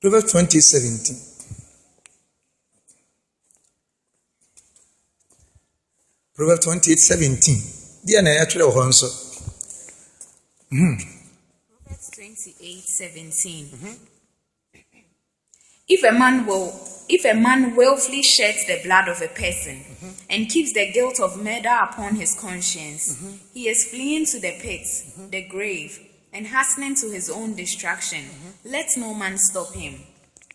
Proverbs 20:17. Proverbs 28:17. Dear na actually also. Proverbs 28:17. If a man willfully sheds the blood of a person and keeps the guilt of murder upon his conscience, he is fleeing to the pit, the grave, and hastening to his own destruction. Let no man stop him.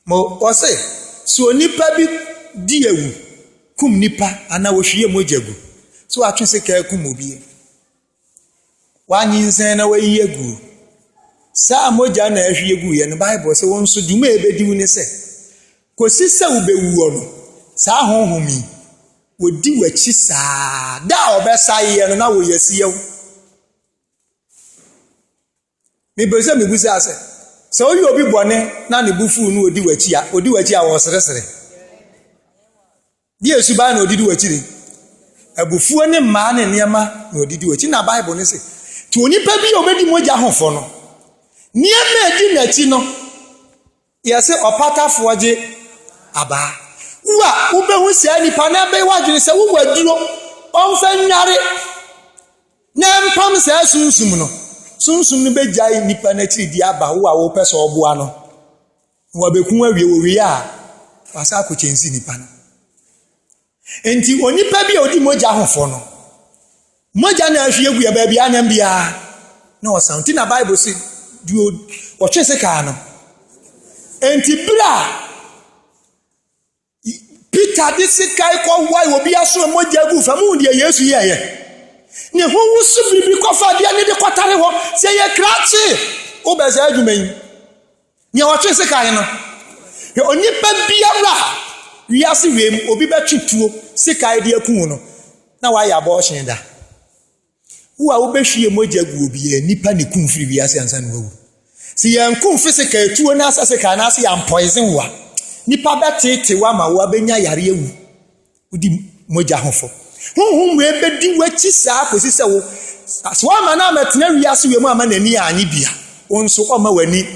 Mo wase so nipa bi di ewu kum nipa ana wo hwie mojagu. So atwe se ka kum obi. Wanyi nsen na wayi egu. Sa moja na ahwie egu ye no Bible say won so dwuma ebedi wu ne se. Kosi se ubewu no. Sa honhomi wodi wachi saa da obesa ye no na wo yesi yew. Me bese me busa ase. So oyi obi bone na ne bufu no odi wachi a wo seresere. Di esuba na odi wachi ni. Abufu ne ma ne niema na odi wachi na Bible ne se. To onipa bi obedi moja hofo no. Niema edi na chi no. Yese opatafo je aba. Wa ubehu se nipa na be wadwene se wo waduro onfa nware. Na mpam se asunsum no. Sunsum no bejai nipa na chiri di aba wo a wo pese oboa no. Wo bekun awie wo wie a wasa akochensi nipa no. Enti onipa bi odi moja hofo no. Moja na ahwie egu ya ba bia nyam bia. Na wasanti na Bible say duo wo twese ka no. Enti bra Peter disi kai kwa wai obi aso moja egu fa mu de Yesu ye. Ne ho wusu bibi kofa dia ne de kwatare ho se ye krachi o be za adwuman. Ne wo twese kai no. Ye onipa biara wiase wem obi betwituo sikai de akun no. Na wa ya abortion da. Wo a wo behwie moja egu obi e nipa ne kun firi wiase ansa no wu. Si yan kun physical tuo na asase ka na ase yan poison wa. Nipa betete wa ma wo abenya yare ewu. Udi moja hofo. Honhom we bedi wachi saa kosi se wo. So ama na metena wiase we mu ama nani anyi bia. Onso oma wani.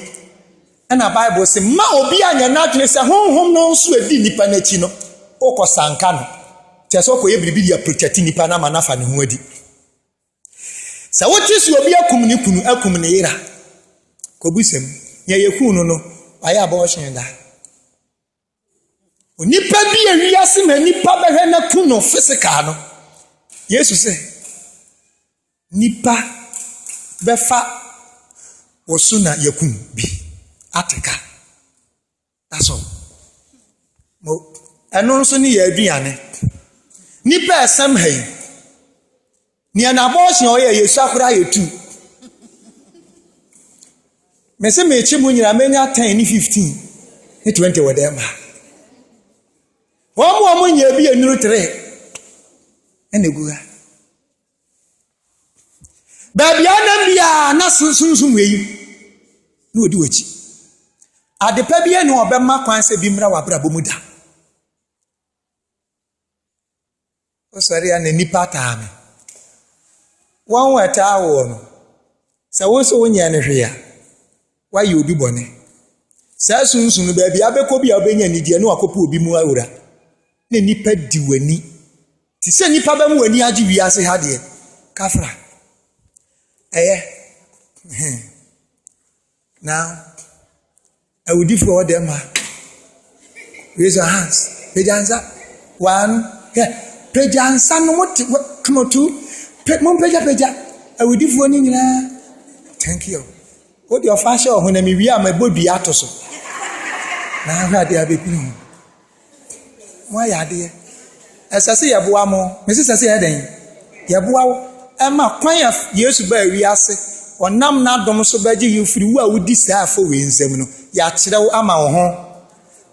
Na Bible say ma obi anya na adwene se honhom no nso edi nipa na chi no. Okosanka no. Teso ko ye biribi ya protect nipa na ma na fa ne ho adi. Sa wo ti so obi akum ni kunu akum ne yira. Kobusem ye yekunu no aye abortion da. Onipa bi ewiase ma nipa behwe na kuno physical no. Yesu se nipa befa wosu na yakun bi ateka. That's all. Mo eno nso ni ye aduane. Nipa esam hai. Ni ana abortion o ye Yesu akura yetu. Mese mechi mu nyira menya 10 ni 15 ni 20 wodema. Wo nya bi enuru 3 ene guga. Ba bia na bia na sunsun weyi. Na odi wachi. Adepa bia ne obema kwan se bi mra wabra bomuda. O sori ya ne nipa taame. Won weta wo no. Se wo so wonya ne hwe ya. Why you obi bone? Sa sunsun ba bia beko bia obenya ni die na wakopo obi mu awura. Ne nipa di wani. Ti se nipa ba mu wani agi wiase ha de. Kafra. Now, I will give for them. Raise your hands. Pejansa. 1. Yeah. Pejansa no what come on 2. Peja. I will give for you. Thank you. What your fashion when we are my body atoso. Now I had the baby. Why are they? As I say, Abuamo, Mrs. I say, Yabuao, Emma, quiet years to bury Yase, or Nam Nadom so badgy you free would desire for wins them. Yachida ama home.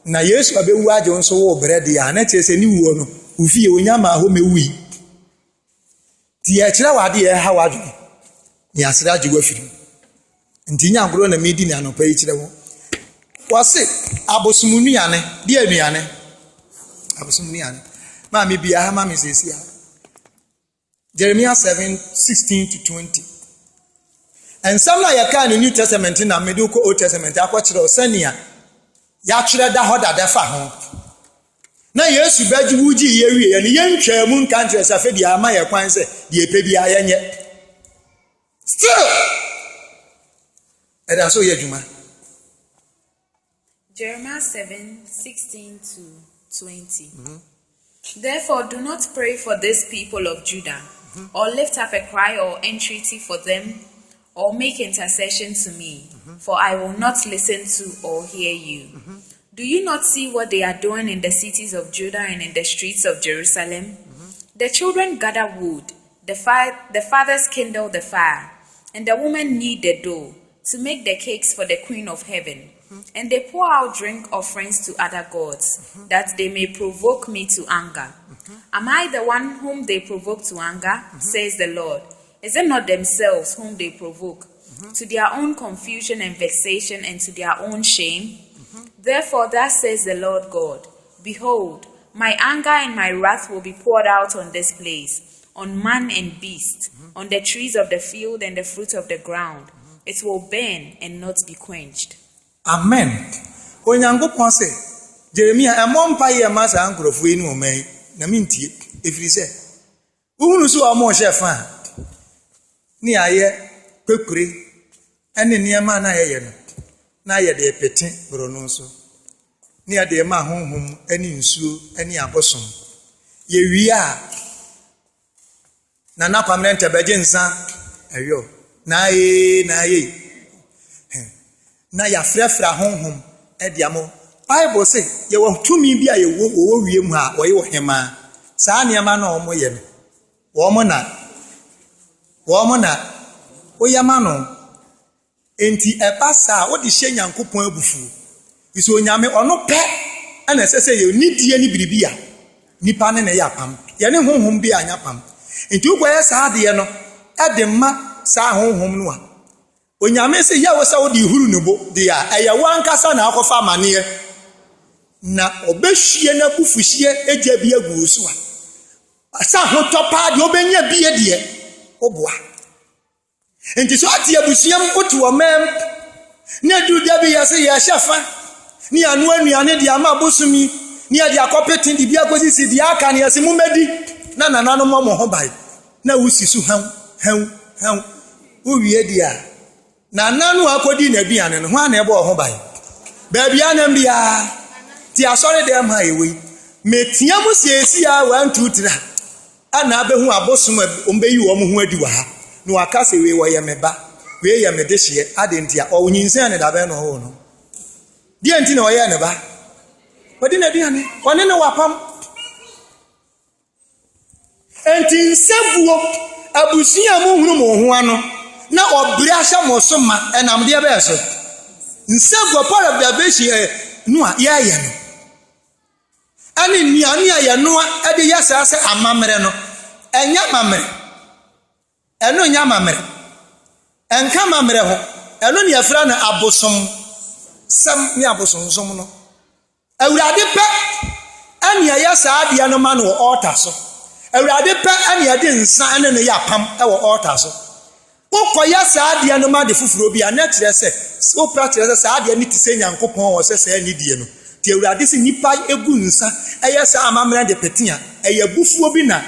Na years of a wagon so bread, the Annette a new one who feel Yama home a wee. The Achila, dear, how are you? Yasra, you were free. Ntinya agro na medi na no pay kire wo wase abosumunuane de anuane abosumunuane ma me bia ha ma me sesia Jeremiah 7:16-20 and some na yaka no New Testament na me do ko Old Testament akwa kire osania ya kyerɛ da hɔ dada fa ho na Yesu bɛgye wugi ye wie ye ne yɛntwa mu nka nkyerɛ sɛ afɛ dia ama yɛ kwan sɛ die pɛ bia yɛnyɛ still ɛda so yɛ adwuma. Jeremiah 7:16-20. Therefore, do not pray for this people of Judah, or lift up a cry or entreaty for them, or make intercession to me, for I will not listen to or hear you. Do you not see what they are doing in the cities of Judah and in the streets of Jerusalem? The children gather wood, the fathers kindle the fire, and the women knead the dough to make the cakes for the Queen of Heaven. And they pour out drink offerings to other gods, that they may provoke me to anger. Am I the one whom they provoke to anger, says the Lord? Is it not themselves whom they provoke, to their own confusion and vexation and to their own shame? Therefore, thus says the Lord God, behold, my anger and my wrath will be poured out on this place, on man and beast, on the trees of the field and the fruit of the ground. It will burn and not be quenched. Amen. Onyankopɔn sɛ Jeremia ɛmɔ mpa yɛ ma saa nkurɔfoɔ yi ne wɔn yi na mentie ɛfiri sɛ wohunu so a wɔn hyɛ fa ne ayɛ kwekure ɛne nneɛma na yɛyɛ no na yɛ de pete boro no so ne yɛ de ma honhom ɛne nsuo ɛne abosom yɛwie a na nakwamne ntɛbɛgye nsa ɛyɔ na ye na ya frɛfrɛ honhom ɛdiamo Bible say ye wo tumi bi a ye wo wie mu a wɔyɛ wɔ hema saa nneɛma na ɔmo yɛ no wɔmo na oyama no enti ɛba saa wo de hyɛ Nyankopɔn abufu iso onyame ɔno pɛ ɛna ɛsɛ sɛ ye nidie ni biribi a nipa ne na yɛ apam ye ne honhom bi anya pam enti ugwɛ saa de no ɛde ma saa honhom no a onyame se ya wo sa wo di huru no bo de a ɛyɛ wankasa na akɔfa amane na obehwie na bufuhie egya bi agu so a sa ho topa de obenya bi de oboa enti so ate abusuam otu omem na du da bi ya se ya hyafa ni anu anuane de ama bosumi ni ade akɔpeten de bi akosisi de aka ne yase mumedi na nanano mo ho bai na wusi su han wo wie dia na nanu akodi na biane no ho ana ebe ho bai ba biane bia ti asore dem ha ewe metia mu siesi a 1 2 3 ana abehu abosom ombeyi wo mo ho adi wa ha no akase we wo ye meba we ye me de hye adentia o nyinsen ne da be no ho no die nti na wo ye ne ba wodi na biane wone ne wapam enti nsebuo abusia mu hunu mo ho ano na obiri ahya mo so ma enam de be so nsebuo part of the beshi no a ye no ani niani aye no a de yasa se amamere no enya mamere eno nya mamere enka mamere ho eno ne afra na abosom sam ne abosom som no awurade pe ani ayasa ade no ma no altar so awurade pe ani ade nsa ene ne yapam e wo altar so ukoya saade no ma de fufuro bi anetre se so practice se saade ni tise Nyankopɔn wo se se ni die no ti awurade se nipa egu nsa eye sa amamra de petia eye bufuo bi na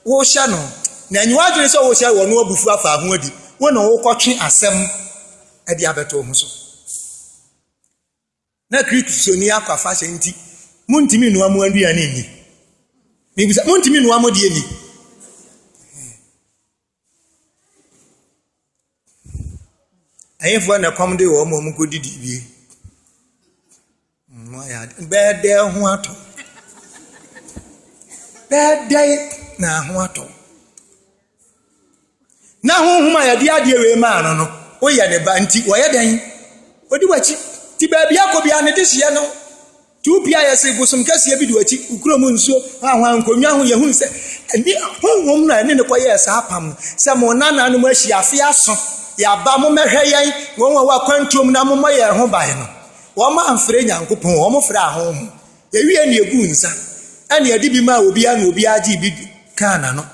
wo hya no na enyi wadwene se wo hya wo no abufu afa ho adi wo na wo kɔtwe asɛm ade abeto ho so na Kristo ni akwafa hye nti muntimi no amu aduane ni mebisa muntimi no amu de ni ayefo na kwam de wo mo ko didi bi no ya bede ho ato bede na ho ato na honhoma ya de ade we ma no o ye ne ba nti wo ye den odi wachi ti ba bia ko bia ne de hye no tu bia ya se busum kase bi de wachi ukrom nsuo ahwan konwa ho ye hu se ndi honhom na ne ko ye sa apam se mo nana no ma hye afi aso ya ba mo mehwe yen won wa kwantom na mo moye ho bae no wo ma amfre Nyankopɔn wo mo fra ho ewie ne egu nsa ane adi bi ma obi a na obi agi bi kana no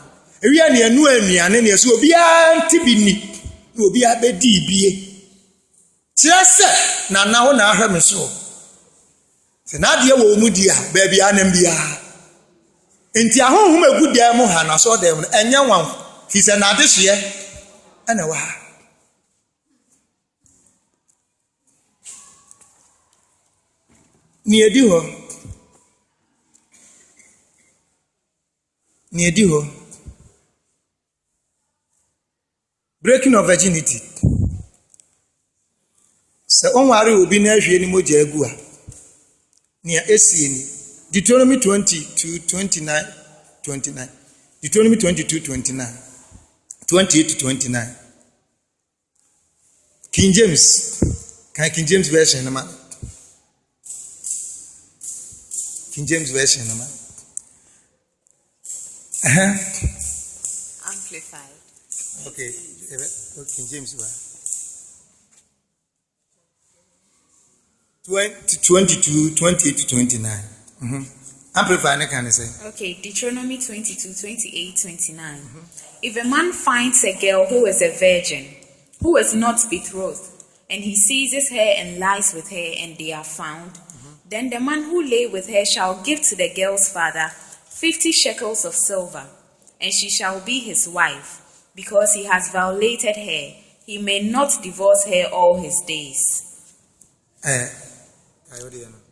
ewie ne anu anuane ne so obi a nti bi ni obi a bedi bie tiese na na ho na ahwe me so Se na de wo mu dia ba bia nam bia enti ahonhom egu dia mu ha na so dem enye wan fi se na de hye ana wa ni edi ho breaking of virginity se onware obi na ahwie ni moja egu a ni esie ni Deuteronomy 22:29 29 Deuteronomy 22:29 28-29 King James version na ma King James version na ma Amplified. Okay, King James wa 22:28-29 Amplify can I say? Okay, Deuteronomy 22:28-29 If a man finds a girl who is a virgin, who is not betrothed, and he seizes her and lies with her, and they are found, then the man who lay with her shall give to the girl's father 50 shekels of silver, and she shall be his wife, because he has violated her. He may not divorce her all his days.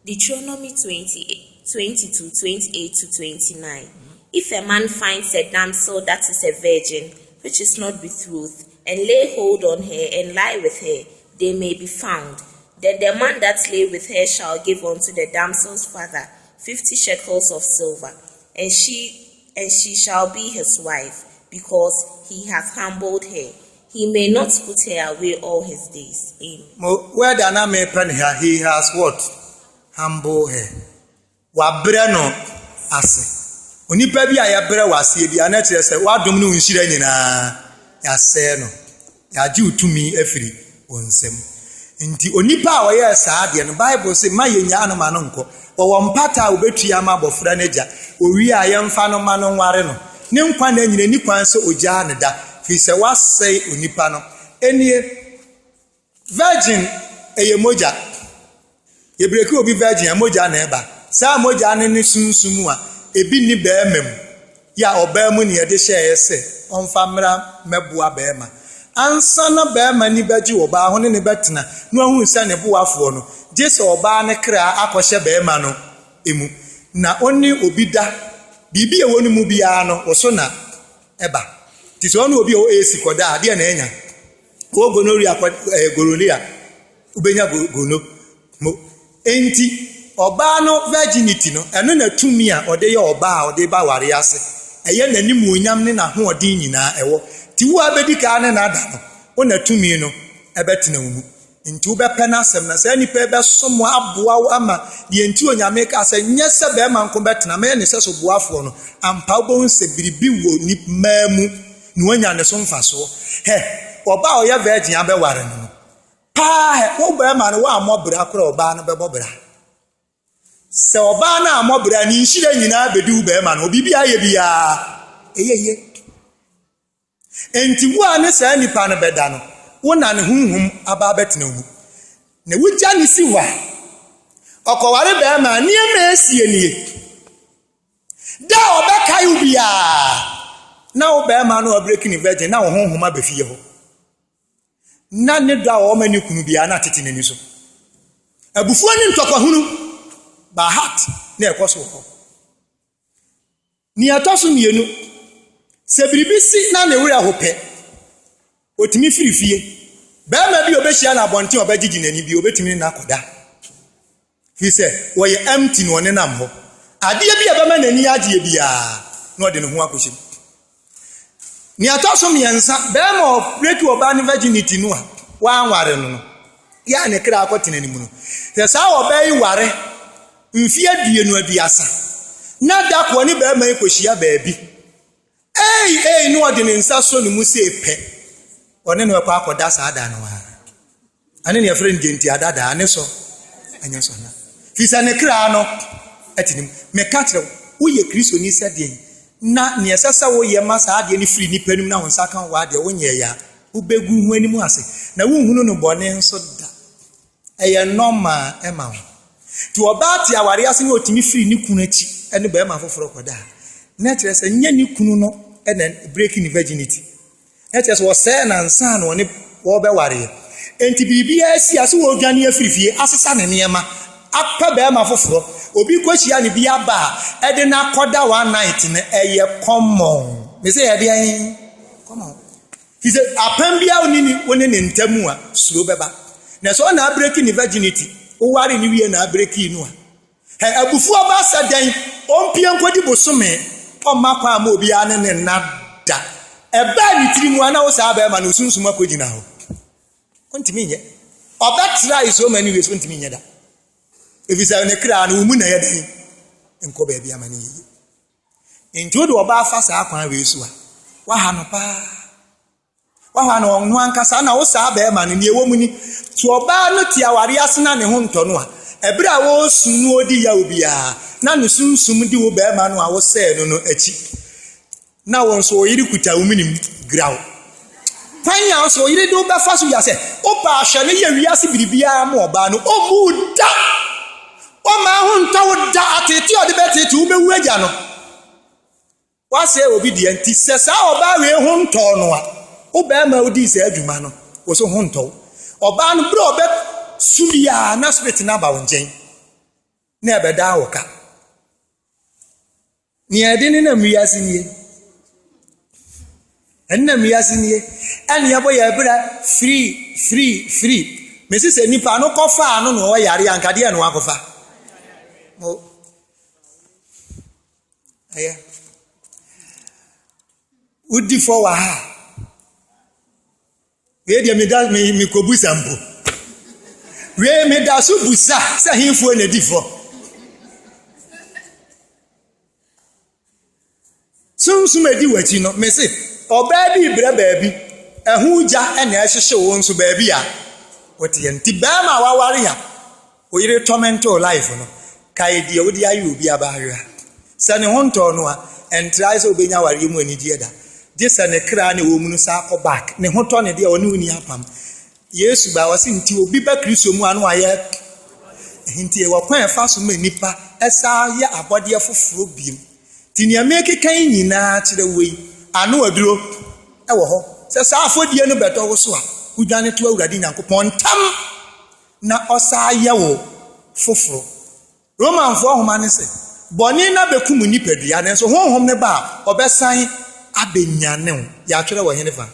Deuteronomy 22:28-29 If a man finds a damsel that is a virgin, which is not betrothed, and lay hold on her and lie with her, they may be found. Then the man that lay with her shall give unto the damsel's father 50 shekels of silver, and she shall be his wife, because he hath humbled her. He may not put her away all his days. Where the name he has what? Humble her. Wabreno ase. Onipa bi ayabre wase bi anachire se wadom no nhire nyina yase no. Yaji utumi afiri wonsem. Nti onipa a woye saa de no Bible say ma yenya anoma no nko. Wo mpata obetua ma bofra neja. Owi a yemfa no ma no nware no. Ne nkwa na nyina ni kwan so oja ne da. Fi se wasai onipa no. Enie virgin eye moja. Yebreki obi virgin ya moja na eba. Saa moja ne sunsumu a ebi ni beemem. Ya obaemu ne yede hye ese. Onfa mra meboa beema. Ansa na beema ni beji oba ho ne betena. No ahu se ne boafo no. Je se oba ne kra akohye beema no emu. Na oni obi da bibi e wonu mu bia no wo so na eba. Ti so onu obi o esi koda de na enya. Wo gonori gorolia. Ubenya gono mo enti oba no virginity no eno na tumi a ode ye oba a ode ba ware ase eye nanim onyam ne na ho ode nyina ewo ti wo abedi ka ne na da no wo na tumi no ebetena mu nti wo bepe na asem na se nipa be somo aboa ama de nti onyame ka se nyese be ma nko betena me ne se so boafo no ampa wo nse biribi wo ni mamu ni wonya ne so mfaso he oba o ye virgin abeware no pa wo be ma no wa amobra kora oba no bebobra se oba na amobra ni nhire nyina bedu be ma no bibi aye bia eyeye enti wo ne sa nipa no beda no wo na ne hunhum aba betena mu ne wugya ne si wa okoware be ma ni ema esie nie da obekai ubia na wo be ma no breaking virgin na wo hunhum abefie ho na ne do a wo ma ni kunu bia na tete nani so abufuo ni ntokwa hunu ba heart na ekoso ho ni atoso mienu se biribisi na ne wura hope otimi firifie ba ma bi obehia na bonte obegigi nani bi obetimi na akoda fi se wo ye empty no ne nam ho ade bi aba ma nani agye bia na ode ne ho akohye ni atoso miensa ba ma break oba ni virginity no a wa anware no ya ne kra akotene ni mu no se sa oba yi ware mfie duenu aduasa na da ko ni ba ma ekohia baabi no ode ne nsa so ne mu se pe one no kwa akoda sa ada no ha ane ne friend genti adada ane so anya so na fisa ne kra no atinim me ka kire wo ye kristo ni sade na ne esasa wo ye masa ade ni free ni panum na wonsa kan wa ade wo nye ya ubegu hu animu ase na wo hunu no bone nso da eye normal ema To oba ti aware ase ne otimi firi ni kunu achi ene be ma foforo koda na kire se nya ni kunu no ene breaking virginity na kire se wo se na nsa na oni wo be ware enti bibia asi ase wo dwane afirifie asesa ne niema apa be ma foforo obi kwachia ne bia ba ede na koda one night ne eye common me say ede an common he said apambia oni ne ntamu a suro beba na so na breaking virginity o ware ni wie na breaking no a abufu aba sadan ompie nkodi bosome o makwa ma obi ane ne nada eba ni tiri mu ana wo sa ba ma no sunsun akogina ho kontimi nye obetra is so many ways kontimi nye da if you say ne kra na umu na yedan enko ba bia mani yi nti do oba afa sa akwan we so a wa ha no pa wa ha no onu ankasa na wo sa ba ma ne ewo mu ni to oba no ti aware asena ne ho nto no a ebra wo sunu odi ya obi a na no sunsum di wo ba ma no a wo se no achi na won so yiri kuta umunim graw tanya so yiri do ba fa so ya se opa ahwe ne ye wiase biribia ma oba no omu da o ma ho ntawo da atete ode betete wo bewu agya no wa se obedient se sa oba we ho nto no a o ba ma odi se adwuma no wo so ho nto oba no bro be sumia na spirit na ba wonjen na be da wo ka ni ade ni na miase nie enna miase nie ene yabo ya bra free mesi se nipa no kofa no no yare ankade no akofa mo aya udi fo wa ha we dia me kobu sampo we me da so busa se hinfo na di fo sum edi wachi no mesi oba bi bra baabi ehuja ene ehihye wo nso baabi a wote enti ba ma waware ya oyire tormento life no kai die wodi ayi obi abahwa se ne honto no a entrai se obenya ware mu ani die da je se ne kra ne wo mu no sa ko back ne honto ne de oni uni apam yesu ba wasi nti obi ba kristo mu anu aye nti e wakwan fa so ma nipa esa ya abode foforo biem ti ne ameke kan nyina kire wei anu aduro e wo ho se sa afodie no beto wo so a udwane to awurade nyankopon tam na osa ye wo foforo roman fo homa ne se boni na bekum nipadua ne so honhom ne ba obesan abenyane ya twere wo henefa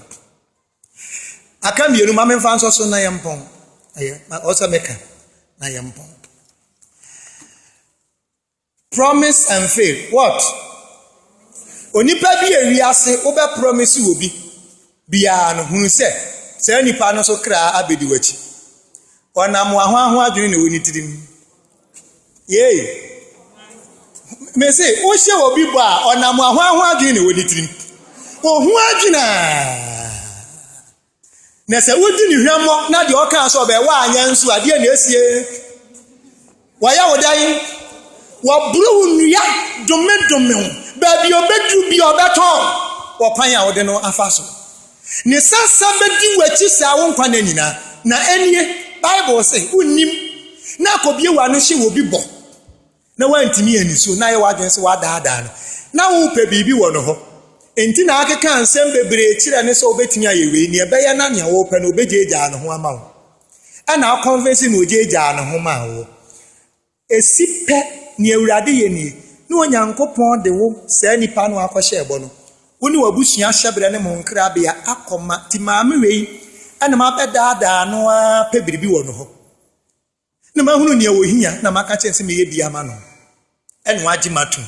akamienu ma memfa nso so na yempon eye osa meka na yempon promise and faith what onipa bi ewiase obe promise obi bia no hunu se nipa no so kra abedi wachi onam ahwaho adwene ne woni tirim ye me say o hye obi bo a onam ahwaho adwene ne woni tirim ohu adwena na se wodi ni hwamo na de oka so be wa anya nsu ade na esie wa ya wodan wa bru nua dome baby obedu bi obeton wo kwan ya wode no afaso ne sasa bedi wachi sa wo nkwa na nyina na enie bible say unim na akobie wa no hye wo bi bo na wantimi ani so na ye wadwen se wadaada no na wo pe bibi wo no ho enti na akeka ansem bebre kire ne so obetimi ayewe ni ebeye na ne wo pe no obejeja no ho ama wo ana convince no ojeja no ho ma wo esipe ni ewurade ye ni no onyankopon de wo sa nipa no akɔhye ebo no woni wabusua hyebre ne mo nkra bia akoma ti maame wei ana ma bedaada no a pe biribi wo no ho na ma hunu ne wo hia na maka kyense me ye bia ma no ene waji matum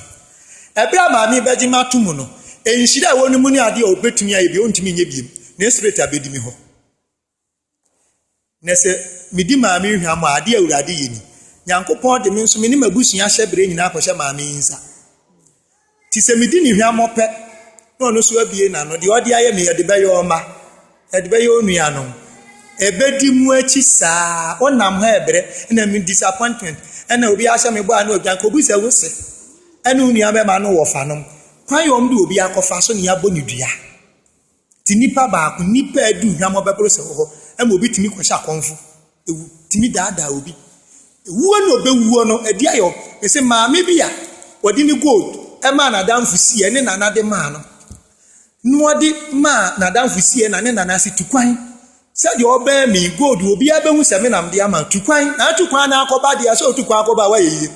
ebra maame beji matum no enhira wo no mu ni ade obetumi aye bi ontumi nye biem na spirit abedimi ho na se midi maame hwa ma ade awurade ye ni nyankopon de me nso me ni mabusua hyebre nyina akɔhye maame nsa ti se midi ni hwa mope no no so abie na no de ode aye me de beyo ma de beyo nua no ebedi mu achi saa onam ha ebre na me disappointment na obi ahye me bo ana obian ko busa wose ana nua be ma no wo fa no kwan yom de obi akofa so ne yabo ne dua ti nipa ba ko nipa adu hwa mo be pro se ho ama obi timi ko hye akonfo ewu timi daada obi wuo no obewuo no edi ayo ese maame bi a wodi ni gold e ma na damfu sie ne nana de ma no no odi ma na damfu sie na ne nana se tukwan se de oba mi gold obi abehu se me nam de ama tukwan na tukwan na akoba de so tukwan akoba wa yeye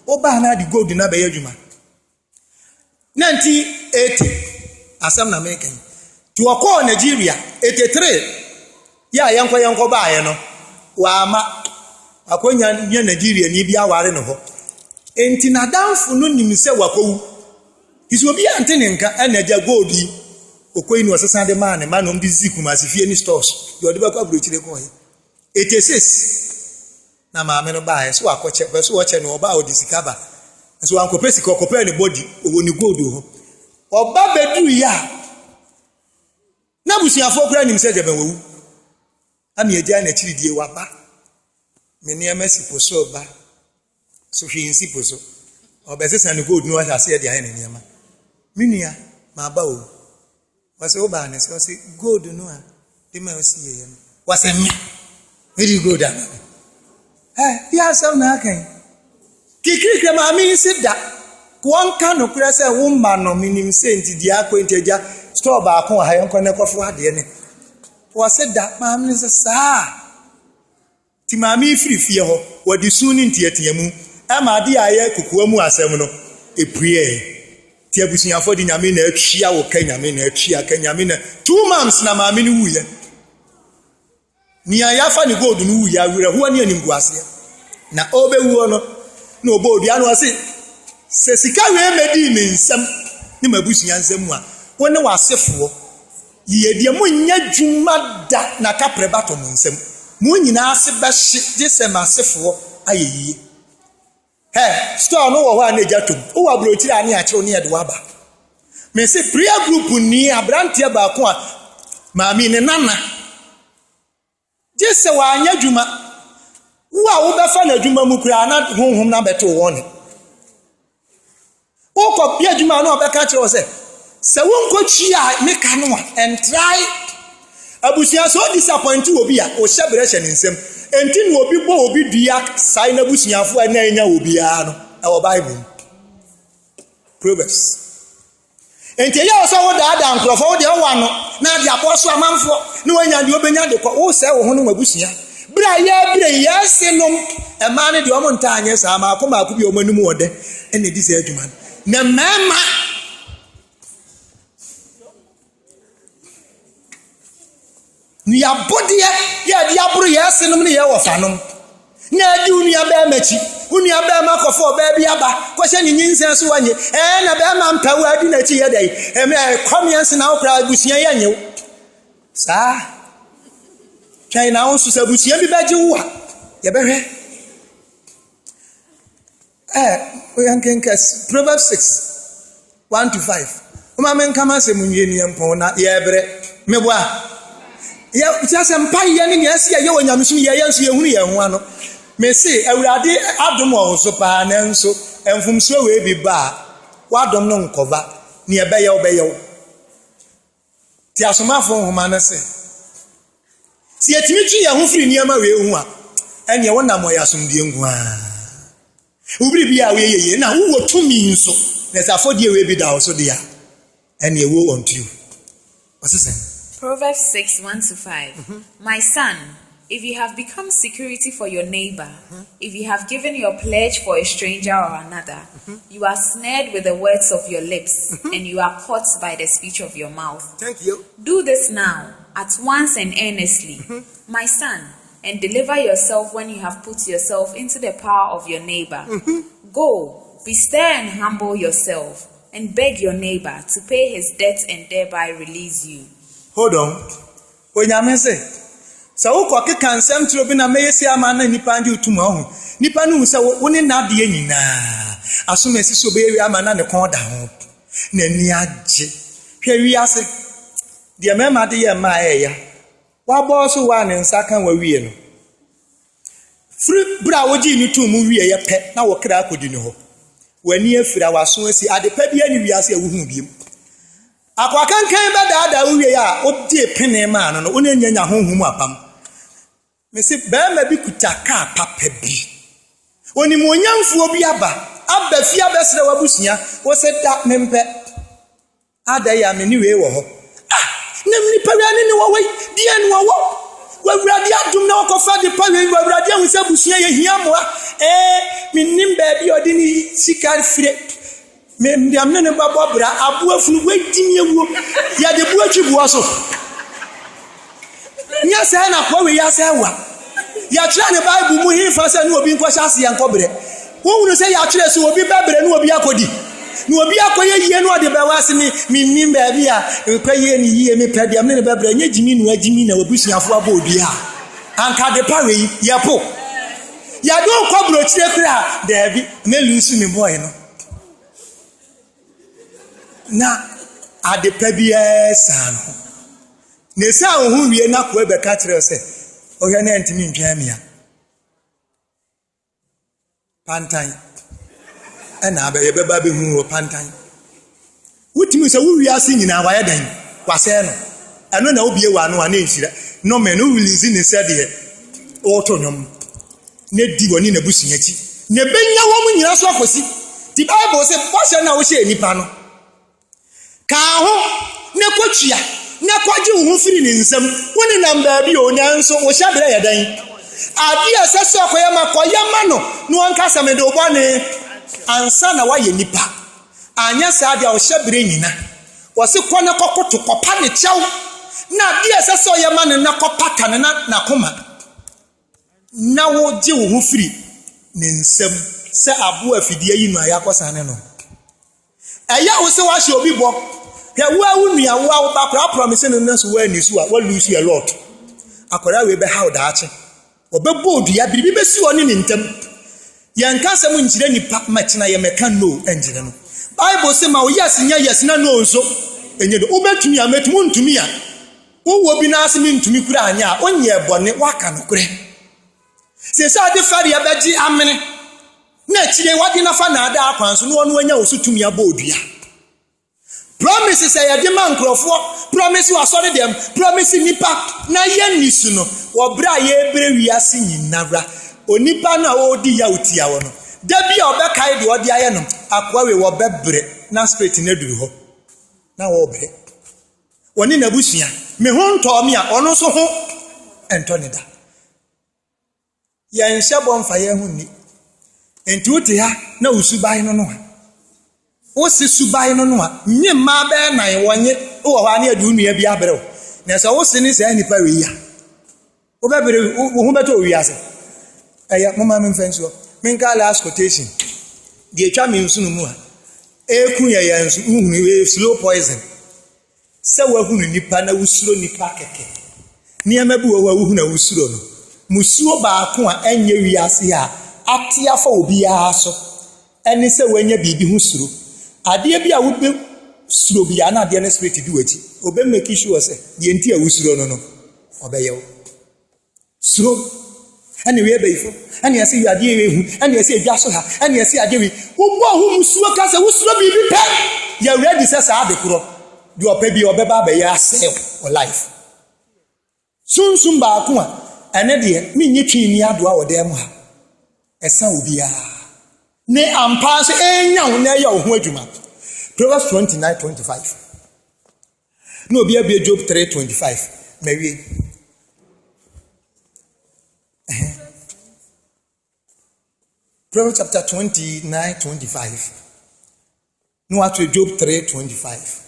oba na di gold na be yadwuma 1980 asam na meken to okọ Nigeria 83 ya yankọ ba aye no wa ama akonya nye Nigeria ni bia ware no ho enti na danfo no nim se wakowu iso obi ante ne nka anaja gold yi okoi ni osesa de man ma no mbizi kuma asifie ni stores yo de ba kwa brochire ko he 86 na maame no ba he so akoche so wo che no oba odisikaba so ankope sika okope ni body owo ni gold ho oba bedu ya na busuafo kura nim se de ba wu ami eja na chiri die waba meni amesi poso ba so hwinsi poso obesesa ni gold no wa ase de aye ne niam minia ma ba o wase oba ne so se gold no a de ma o sie ye no wase me very good am ya so na kan kikirikre ma mi sida won kan no kura se wo ma no minim se nti dia akwenti eja store ba akon ha yonko ne kofo ade ne wase da ma mi se sa ti ma mi free fie ho wodi suni ntiatia mu ama de aye kokoa mu asem no eprie ti abusuafo di nyame na atwia wo kanyame na atwia kanyame na 2 months na ma mi ni wuye ni ayafa ni gold no wuye awere ho ani animgu ase na obewuo no na obodua no ase se sika we medi me nsam ni mabusua nsam a woni wasefo yedie mu nya dwuma da na kapre bato mu nsam mu nyina ase ba hye de se masefo ayeyi store no wo wa na jatom wo wa brochire ani a kire ni ede waba me se prayer group ni abrantie ba ko a maami ne nana de se wa anya dwuma wo be fa na dwuma mu kura na honhom na beto woni wo ko bia dwuma na obeka kire wo se wonko chi a meka no a and try abusia so disappoint obi a o hyebere hye ne nsem enti no obi bo obi dua sai na busuafo na anya obi a no e wo Bible Proverbs enti ya so wo da nkrofo wo de wa no na de aboso amanfo na wanya de obenya de ko wo se wo ho no mabusua bra ya senom e ma ne de o mo nta anye sa ma akoma bi o manum wo de ene di se adwuma na mama ni abodie ya di aburu ya senom ne ya wofanom na di unu ya ba machi unu ya ba makofo ba bia ba kwose ni nyinsen so wanye na ba ma mpawu adi na chi ya dai kwamianse na okra abusia ya nyew sa twai na won so abusia bi baje wo a ye behwe oyankenkas Proverbs 6:1-5 uma men kama se munye ni empon na ye bre meboa ya tiase mpa ye ni ase ye wonyamsu ye yansu ye hunu ye ho ano me se awurade adom wo so pa na nso emfumso we bi ba wadom no nkova ni ebe ye obeye ti asomafo homa na se si etimi twi ye ho firi niam we hu a ene ye wona mo ya somdie ngu a ubiri bia we ye na wo tumi nso na safodie we bi da so dia ene ye wo unto you what's this? Proverbs 6:1-5. My son, if you have become security for your neighbor, if you have given your pledge for a stranger or another, you are snared with the words of your lips, and you are caught by the speech of your mouth. Thank you. Do this now, at once and earnestly, my son, and deliver yourself when you have put yourself into the power of your neighbor. Go, bestir and humble yourself, and beg your neighbor to pay his debts and thereby release you. Hold on. Onyame se wo koke kansem tro bi na meyesi ama na nipa ndi utuma ho nipa nu se wo ne nade nyina asomesi so be wi ama na ne kon da ho na ni age hwe wi ase de mema de ye ma ya wa bo so wa ne nsa kan wa wie no free bra wo ji ni tu mu wie ye pe na wo kra akodi ni ho wani afira waso asi ade pa bi ani wi ase awuhu biem akwa kankan ba da uwie ya odi pene ma no no onyanya honhum apam me se ba ma bi kuta ka papa bi Oni mo nyamfo bi aba fi abesre wabusia wo se da mempe ada ya me ni we wo ho nem ni pawani ni wo we die no wo wawurade adum na okofa de pawe wawurade hu se busia ye hia moa minnim ba bi odi ni sika fire me ndiam ne babo bra abo afunu wadi yewo ya de bu atwibuo so nya se na kwa we ya se wa ya kira ne bible mu hinfa se ne obi nkwa hyase ya nkobre wonu se ya kire se obi bebre ne obi akodi ne obi akoye yie no de ba wase ni minnim ba bi a kwaye ni yie me pediam ne bebre nya jimi nu ajimi na wabusuafo abodu a anka de pawe yepo ya do kobro kire kra da bi me lusu me boy no na ade pa bia san ho ne sa ho wie na ko be ka kire se ohwe na ntimi ntwa mia pantan ana abaye beba be hu wo pantan wutimi se wo wiase nyina waye dan kwase no eno na obie wa no ana nhira no me no release ni said here otonyom ne di woni na busunyati ne benya wo mu nyina so akosi ti bible se kwase na wo hye nipa no ka ho ne kwatua ne kwaje wo firi ni nsam woni namba bi o nyanso wo hye bere yedan adi asese akoya makoya no no anka samede obane ansa na waye nipa anya sa ade a wo hye bere nyina wo se kone kokoto kopa ne chew na adi asese oyema ne na kopata ne na koma na wo je wo firi ne nsam se abo afidie yi no ayakosa ne no eya wo se wa hye obi bo ya wo nua wo ba promise no na so wa nisu a wo lose a lot akora we be how da ache obebo odua biribi besi oni ni ntem yanka sam nkyire nipa machina ye meka no enjire no bible say ma wo yes nya yes na no nso enye do obetumi a metumu ntumi a wo bi na asemi ntumi kura anya a onye bone waka no kure se sa de fari abeji amene na kyire wadi na fa na ada akwanso no ono anya osutumi abodua promise say ya de man krofo promise wa sorry dem promise nipa na ye nisu no wo bra ye bere wiase nyinara onipa na odi ya otia wo no da bia obekai de odi aye no akwa we wo bebre na spirit na duru ho na wo bere woni na busua me ho nto me a ono so ho entonida ya nhyɛ bonfa ye hu ni enti wote ha na usubai no no wo si subai no no a nye ma be nan wonye wo ha na adu nua bi abere wo na so wo si ni se nipa we ya wo bebere wo hu beto wi ase eya mama me mfenso me nka last quotation die twa me nsu no mu a eku ye ya nsu hu we slow poison se wa hu nipa na wusuro nipa keke niam bi wo wa hu na wusuro no musuo ba ko a enye wi ase a atia fa obi a so eni se wanya bibi hu suro ade bi a wo be suro bi ana ade na spirit bi wati obe make sure say de enti a wusuro no no obeye wo suro ani we be ifo ani ase wi ade we hu ani ase edwa so ha ani ase ade we wo bo hu musuo ka se wusuro bibi pe ya ready say sa ade kro de opa bi obeba be ya save for life sunsun ba ko a ene de mi nyi twini adoa wo dem ha esa obi a ne ampa so enya ho na ya ho adwuma Proverbs 29:25 no obi abia Job 3:25 mawie Proverbs chapter 29:25 no at Job 3:25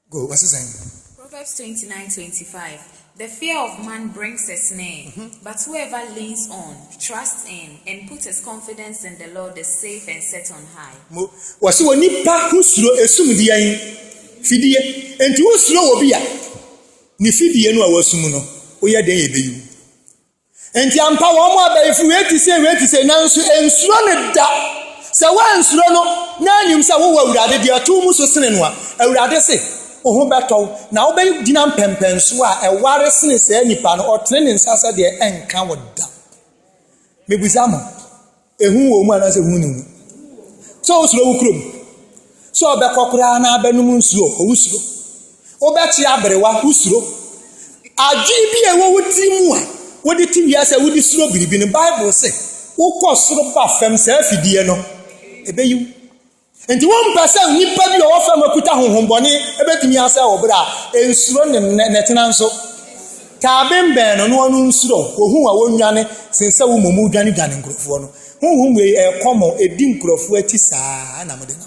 go what's it saying Proverbs 29:25 The fear of man brings a snare, but whoever leans on, trusts in, and puts his confidence in the Lord is safe and set on high. Wasi woni pa husuro esum dian fidie enti husuro obi a ni fidie no a wasum no oya den ebeyu enti ampa wo mo abayifu weti se nanso ensuro ne da se wa ensuro no na anyum se wo awurade de atum so sene no a awurade se oho beto na obe dina mpempenso a eware sene se nipa no otene ne nsasa de enka woda mebusamo ehu wo mu anase hu ni mu so osuro wukrom so obe kokora na abanum nsuo owusuro obechi abrewa usuro agi bi ewo wuti mu a wodi ti wiase wodi suro biribi no Bible say wokɔ soro ba fam saa afidie no ebeyiw enti wɔn mpɛ nipa bi a wɔfam akuta honhombɔne ebetumi asa wɔ bere a ensuro ne tena nso kaabemben no no nsuro ohun a wonwane sense wo momu dwane nkurɔfoɔ no honhom wei ɛkɔmɔ edi nkurɔfoɔ ati saa na mode na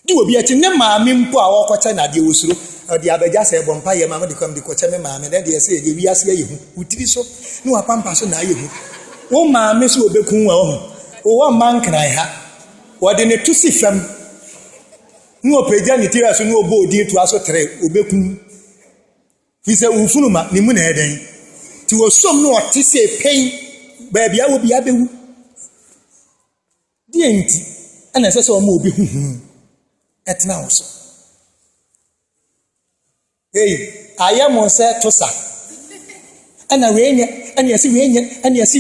di obi ati ne maame mpo a wɔkɔkyɛ na de wosuro ɔde abagya sɛ bɔ mpa yɛ maame de kɔm de kɔkyɛ me maame na de ɛsɛ de wiase yɛ hu utiri so ne wa pampa so na ayɛ hu wo maame so obekun wa ho wo man kran ha wɔde ne to si fam ne opagya ne tira so ne obo odi to aso tere obekun fi sɛ ufunuma ne mu na ɛden ti wo som no ɔte sɛ pen baabi a wo bia bewu di enti ana ɛsɛ sɛ ɔmo obi huhu ɛtena wo so ayɛ mo sɛ to sa ana weenye ana yɛsi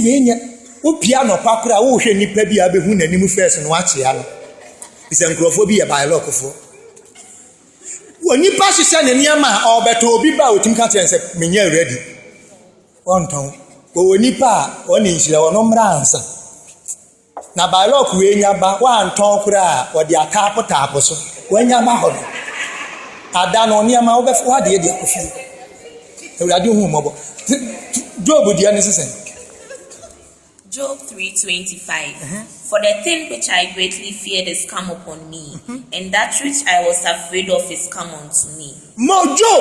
weenye wo pia no pakora wo hwɛ nipa bi a behu n'anim first no akyea no bisa nkurɔfoɔ bi yɛ biologfoɔ wo nipa hyehyɛ ne nneɛma a ɔbɛtɔ obi ba otim ka kyerɛ sɛ menyɛ ready ɔntɔn wo nipa a ɔne nhyira ɔno mmra ansa na biolog weenya ba wantɔn kora a ɔde ataapo so wanya ba hɔ no ada no nneɛma wobɛfo wade de akɔfie awurade hu mmɔbɔ Job dia ne sesɛn Job 3:25 For the thing which I greatly feared is come upon me, and that which I was afraid of is come unto me. Mojo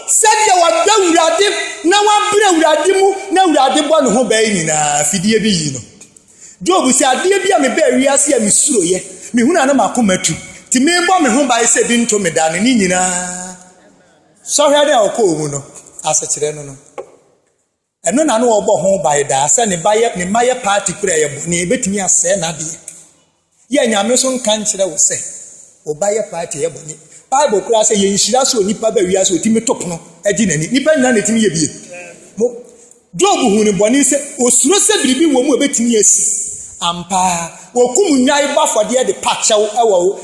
said ya wada urade na wabere urade mu na urade bɔ ne ho bɛyi nyinaa fidie bi yi no Job sɛ adeɛ bi a me bɛ wiase a me suro ye me hu na na makomatu ti me bɔ me ho bɛyi sɛ bi nto me da ne nyinaa sɔhwɛ de a ɔkɔ mu no asekyerɛ no ɛno na no ɔbɔ ho bɛyi da sɛ ne maye party kura yɛ bɔ ne betumi asɛ na de yɛ nyame so nka nkyerɛ wo sɛ ɔbɛyɛ party yɛ bɔ ne Bible kura sɛ yɛ nhyira so nipa ba wiase otimi topono agi nani nipa nyina na timi yɛ bie mo Job hu ne bɔne sɛ osuro sɛ biribi wɔ mu ebetimi asi ampa wokum nyae bafɔde de pakyɛw ɛwɔ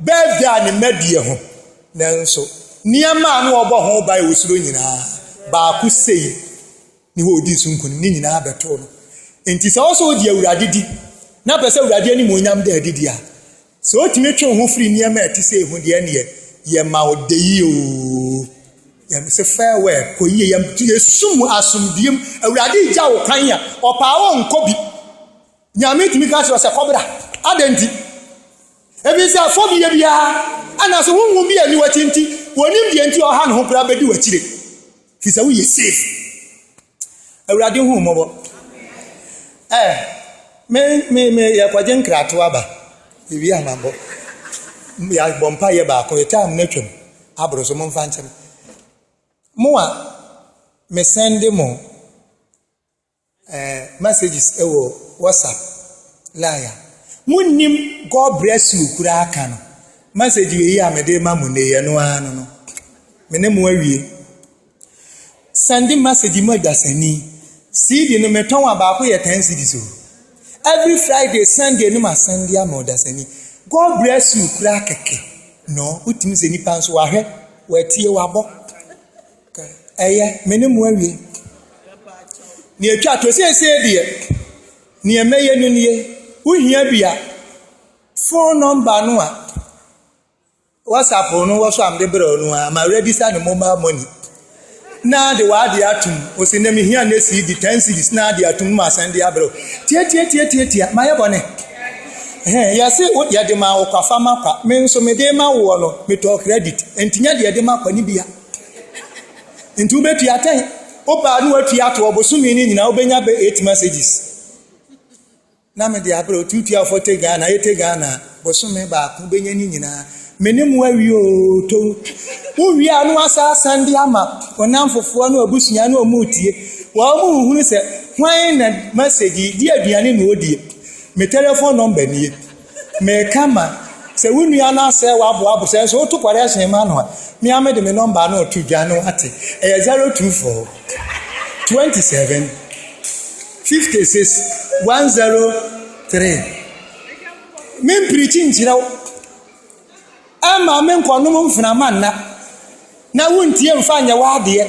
bɛɛda ne madie ho nanso niama no ɔbɔ ho ba osuro nyinaa ba ku sei ni ho odi sunkun ni nyinaa bɛto no enti sɛ ɔso odi awurade di na pɛ sɛ awurade ani mo nyam da adidi a sɛ otimi twe ho firi niama ɛte sɛ ehu de ne ye ma odeyi o yam se farewell ko ye yam tu esum asumdiem awurade gya wo kwan ya opa wo nkobi nyame timi ka se kobra adenti ebi se afobi ye bia ana so hunhu bi ani watinti wonim die nti oha ne ho kura bedi wakire fi se wo ye safe awurade hu mobo me ya kwaje nkrato aba bibi amabo ya bompa ye ba ko etam na twem abro so mo mfa nkyem mo a me send mo messages ewo WhatsApp laya munnim God bless you kura aka no message we yi amede ma mu ne ye no anu no me ne mo awie send message mo dasani CD no meton aba ko ye 10 CDs o every Friday Sunday no ma send ya mo dasani God bless you kura keke no utimi se nipa nso wa hwe wa tie wa bo eye me ne mo awie ni etwa to se de ni emeye no nie uhia bia phone number no a WhatsApp no wo so am de bro no a ma register the mobile money na de wa de atum o se na me hia na si di 10 cities na de atum ma san de abro tie ma ye bone ya se o ya de ma wo kwa fama kwa me nso me de ma wo no me to credit entinya de ma kwa ni bia ntu betu atai o ba nu atu ato obosumi ni nyina obenya be 8 messages na me de abro tutu afote Ghana yete Ghana bosumi ba ku benya ni nyina menim wawi o to wo wi anu asa sande ama onam fofo na obusunya na omutie wa mu hunu se hwan na message di aduane na odie me telephone number ni me kama se wunu ana se wa bo se so to kware asen ma no me amede me number na otu dwa no ate 024 27 56 103 me preaching chirawo ama me nkono mfuna manna na wuntie mfanya wade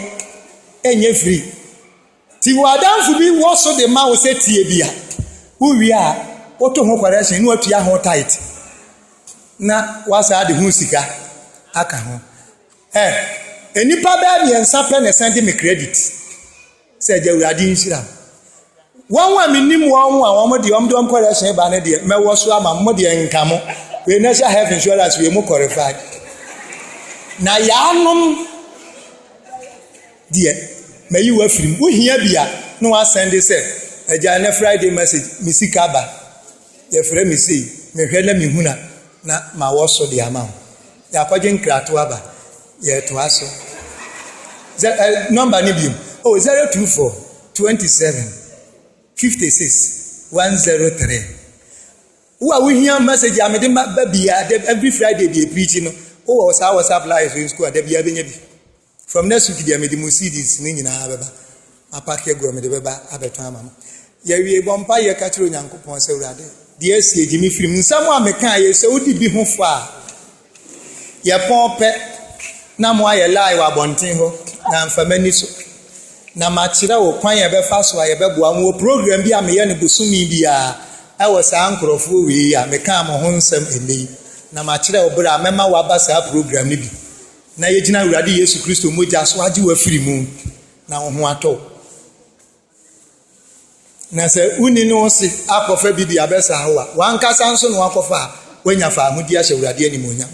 enye free ti wadanfu bi wo so de ma wo setie bia uwi a oto ho correction no atua ho tight na wasa de hu sika aka ho enipa ba bi ensa pe ne send me credit se je urade insira wa minim won a won de om correction ba ne de me wo so ama mo de nkamo we national health insurance we mo qualified na ya nom de me yi wa firim wo hia bia no wa send say eja na Friday message mi sika ba ye frɛ mi sei me hwɛ na mi huna na ma wo so de ama ya kwaje nkrato aba ye to aso number ni biom 024 27 56 103 wo hia message amede ba bia every Friday be preaching no wo WhatsApp live in school da bia benya bi from next week dia amede mu CDs ni nyina beba apake go amede beba abeto ama ye wie bompa ye ka kiro Nyankopɔn sɛ urade de asie gimi firim nsam a meka ye sɛ odi bi ho fa ye pɔpɛ na mo aye lai wa bonten ho na mfamani so na ma kyerɛ wo kwan ye bɛfa so aye bɛboa mo program bi a me ye ne busumi bi a ɛwɔ saa nkrɔfo wi a meka mo ho nsɛm eni na ma kyerɛ wo bra mema wa ba saa program ni bi na ye gyina urade Yesu Kristo mogya so agye wa firi mu na wo ho atɔ na sɛ uni no se akɔfa bi dia bɛsa hawa wankasa nso no akɔfa wanya fa ahodi ahyɛ urade animonyam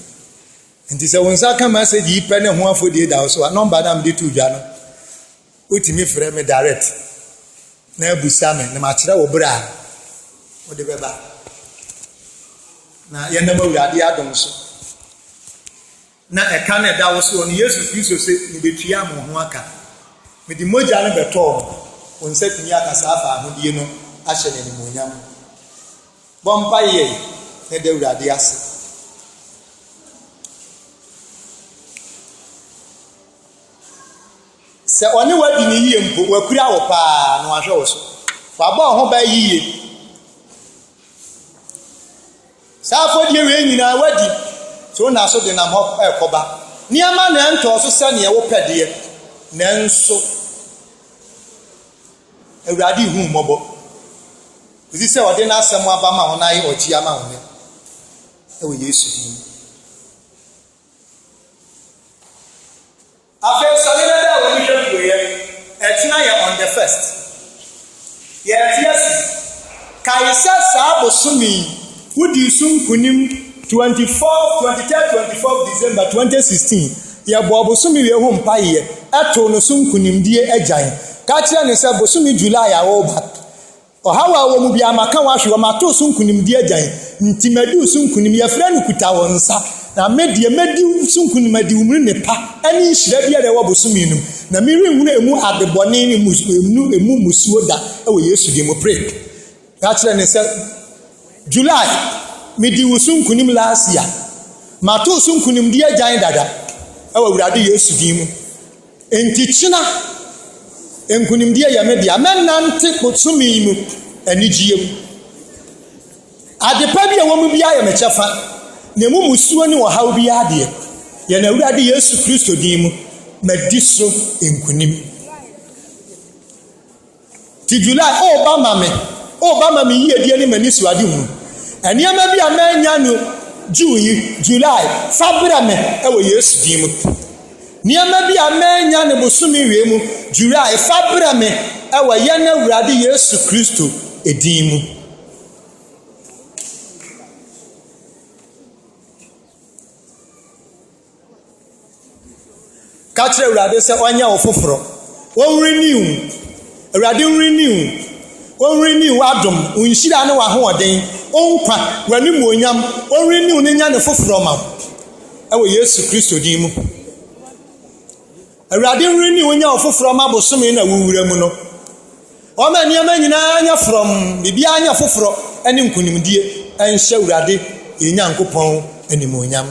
nti sɛ wonsa ka message yi pɛ ne ho afodie da so a number na mde to dwa no utimi frɛ me direct na abusa me na ma kyerɛ wo bra wo de bɛba na ye nam urade adom so na ɛka na da wo so no Yesu Kristo sɛ ni betua mo ho aka me di mogya no bɛtɔ onse tumi akasa afa ahodie no ahyɛ ne nimonyam bompa ye ne de urade ase sɛ ɔne wadi ne yie mpo wakura wo paa na wahwɛ wo so wabɔ ho ba yie saa afɔdie we nyina wadi so na so de nam hɔ ɛkɔba niama na ntɔ so sɛ ne wo pɛdeɛ nanso Awurade hu mmɔbɔ ezi sɛ ɔde n'asɛm aba ma ho na ayɛ ɔkyi ama ho ne ɛwɔ Yesu dim afei sɔre na da wɔ ni hwɛ kuoyɛ ɛtena yɛ on the first yɛ tiasi kae sɛ saa bosomi wodi so nkunim 24 December 2016 yɛ bɔ bosomi wie ho mpaeɛ ɛto no so nkunimdie agyan kakyia ne sɛ bosomi July a wɔba ɔhawa wɔ mu bia maka wahwe wɔ mato so nkunimdie agyan nti madu so nkunim yɛfrɛ no kuta wɔ nsa na medie madi so nkunim adi umri ne pa ani hyira bia de wɔ bosomi no na merenhunu emu adebɔne ne emu musuo da ɛwɔ Yesu de mo pray kakyia ne sɛ July medi wo so nkunim last year mato so nkunimdie agyan dada ɛwɔ Awurade Yesu din mu enti kyina enkunimdie ya media menante botsumi mu anigiem adepa bia wo mu bia ya mechefa na mu musuo ni wo haw bia ade ya na Awurade Yesu Kristo din mu madi so enkunim ti July Obama me yie die ni mani so ade hu aniama bia manya no July fabra me ewo Yesu din mu niama bi amenya ne bosomi wie mu July fabra me ewa ye na Awurade Yesu Kristo edin mu ka kire Awurade sɛ ɔnya wo foforo won renew adom unhyira ne wa hoɔden onkwa wanimu onyam on renew ne nya ne foforo ma ewa Yesu Kristo din mu Awurade nrini wonya ofoforo ma bosomi na wuwura mu no o ma niam nyina anya from bibia anya foforo ani nkunimdie enhye Awurade Nyankopɔn animonyam